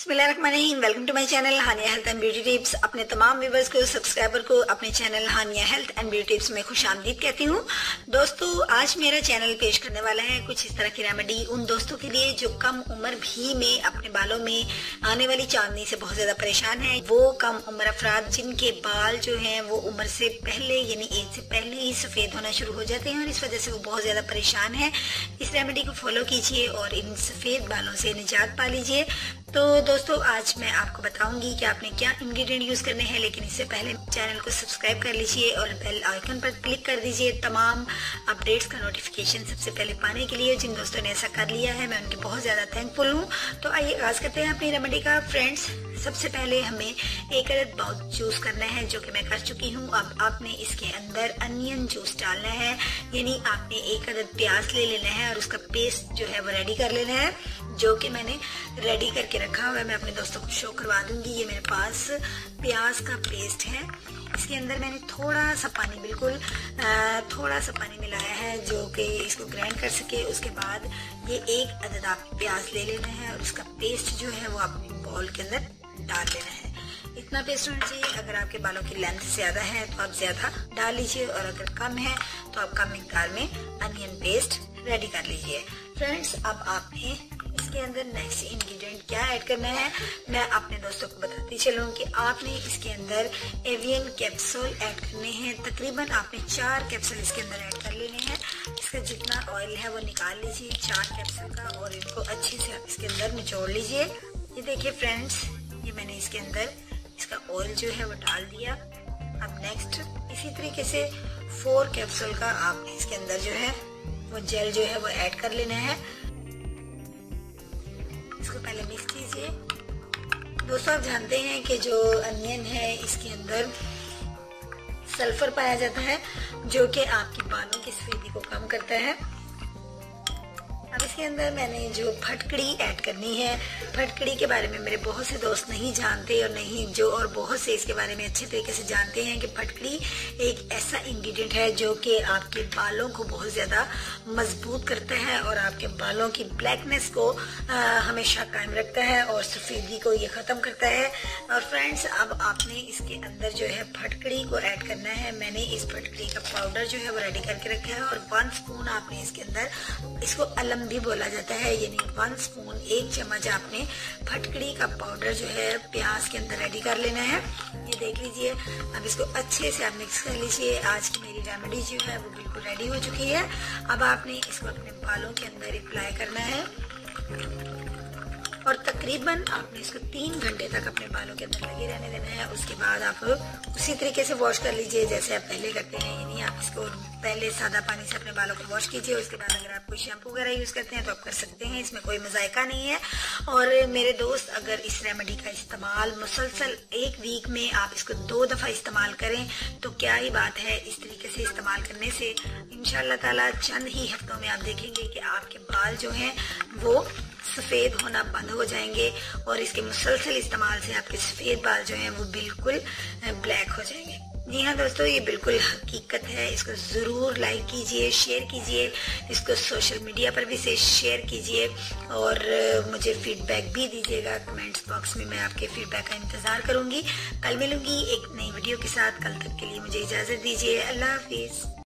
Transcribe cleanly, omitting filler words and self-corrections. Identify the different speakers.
Speaker 1: बिस्मिल्लाहिर्रहमानिर्रहीम। Welcome to my channel Haniya health and beauty tips. अपने तमाम व्यूवर्स को, सब्सक्राइबर को अपने channel Haniya health and beauty tips में खुशामदीद कहती हूँ। दोस्तों, आज मेरा चैनल पेश करने वाला है कुछ इस तरह की रेमेडी उन दोस्तों के लिए जो कम उम्र भी में अपने बालों में आने वाली चांदनी से बहुत ज्यादा परेशान है। वो कम उम्र अफराद जिनके बाल जो है वो उम्र से पहले यानी एज से पहले ही सफेद होना शुरू हो जाते हैं और इस वजह से वो बहुत ज्यादा परेशान है। इस रेमेडी को फॉलो कीजिए और इन सफेद बालों से निजात पा लीजिए। तो दोस्तों, आज मैं आपको बताऊंगी कि आपने क्या इंग्रेडिएंट यूज करने हैं, लेकिन इससे पहले चैनल को सब्सक्राइब कर लीजिए और बेल आइकन पर क्लिक कर दीजिए तमाम अपडेट्स का नोटिफिकेशन सबसे पहले पाने के लिए। जिन दोस्तों ने ऐसा कर लिया है मैं उनके बहुत ज्यादा थैंकफुल हूँ। तो आइए आगाज करते हैं अपनी रेमेडी का। फ्रेंड्स, सबसे पहले हमें एक अदद बाउल जूस करना है, जो कि मैं कर चुकी हूँ। अब आपने इसके अंदर अनियन जूस डालना है, यानी आपने एक अदद प्याज ले लेना है और उसका पेस्ट जो है वो रेडी कर लेना है, जो कि मैंने रेडी करके रखा हुआ है। मैं अपने दोस्तों को शो करवा दूंगी। ये मेरे पास प्याज का पेस्ट है। इसके अंदर मैंने थोड़ा सा पानी, बिल्कुल थोड़ा सा पानी मिलाया है, जो कि इसको ग्राइंड कर सके। उसके बाद ये एक अदद आप प्याज ले लेना है और उसका पेस्ट जो है वो अपनी बाउल के अंदर डाल लेना है। इतना पेस्ट होना चाहिए। अगर आपके बालों की लेंथ ज्यादा है तो आप ज्यादा डाल लीजिए और अगर कम है तो आप कम मिकदार में अनियन पेस्ट रेडी कर लीजिए। फ्रेंड्स, अब आपने इसके अंदर नेक्स्ट इंग्रेडिएंट क्या ऐड करना है मैं अपने दोस्तों को बताती चलूं कि आपने इसके अंदर एवियन कैप्सूल ऐड करने हैं। तकरीबन आपने 4 कैप्सूल इसके अंदर ऐड कर लेने हैं। इसका जितना ऑयल है वो निकाल लीजिए 4 कैप्सूल का और इनको अच्छे से आप इसके अंदर निचोड़ लीजिए। ये देखिए फ्रेंड्स, ये मैंने इसके अंदर इसका ऑयल जो है वो डाल दिया। अब नेक्स्ट इसी तरीके से 4 कैप्सूल का आपने इसके अंदर जो है वो जेल जो है वो ऐड कर लेना है। इसको पहले मिक्स कीजिए। दोस्तों, आप जानते हैं कि जो अनियन है इसके अंदर सल्फर पाया जाता है, जो कि आपकी बालों की सफेदी को कम करता है। अब इसके अंदर मैंने जो फटकड़ी ऐड करनी है, फटकड़ी के बारे में मेरे बहुत से दोस्त नहीं जानते और नहीं जो और बहुत से इसके बारे में अच्छे तरीके से जानते हैं कि फटकड़ी एक ऐसा इंग्रेडिएंट है जो कि आपके बालों को बहुत ज्यादा मजबूत करता है और आपके बालों की ब्लैकनेस को हमेशा कायम रखता है और सफेदी को ये खत्म करता है। और फ्रेंड्स, अब आपने इसके अंदर जो है फटकड़ी को ऐड करना है। मैंने इस फटकड़ी का पाउडर जो है वो रेडी करके रखा है और 1 स्पून आपने इसके अंदर, इसको अलम भी बोला जाता है, यानी 1 स्पून 1 चम्मच आपने फटकड़ी का पाउडर जो है प्याज के अंदर रेडी कर लेना है। ये देख लीजिए। अब इसको अच्छे से आप मिक्स कर लीजिए। आज की मेरी रेमेडी जो है वो बिल्कुल रेडी हो चुकी है। अब आपने इसको अपने बालों के अंदर अप्लाई करना है और तकरीबन आपने इसको 3 घंटे तक अपने बालों के अंदर लगे रहने देना है। उसके बाद आप उसी तरीके से वॉश कर लीजिए जैसे आप पहले करते हैं, यानी आप इसको पहले सादा पानी से अपने बालों को वॉश कीजिए। उसके बाद अगर आप कोई शैम्पू वगैरह यूज करते हैं तो आप कर सकते हैं, इसमें कोई मजायका नहीं है। और मेरे दोस्त, अगर इस रेमेडी का इस्तेमाल मुसलसल 1 वीक में आप इसको 2 दफा इस्तेमाल करें तो क्या ही बात है। इस तरीके से इस्तेमाल करने से इंशाअल्लाह ताला चंद ही हफ्तों में आप देखेंगे कि आपके बाल जो हैं वो सफेद होना बंद हो जाएंगे और इसके मुसलसल इस्तेमाल से आपके सफेद बाल जो हैं वो बिल्कुल ब्लैक हो जाएंगे। जी हाँ दोस्तों, ये बिल्कुल हकीकत है। इसको जरूर लाइक कीजिए, शेयर कीजिए, इसको सोशल मीडिया पर भी से शेयर कीजिए और मुझे फीडबैक भी दीजिएगा कमेंट्स बॉक्स में। मैं आपके फीडबैक का इंतजार करूंगी। कल मिलूंगी एक नई वीडियो के साथ। कल तक के लिए मुझे इजाजत दीजिए। अल्लाह हाफिज।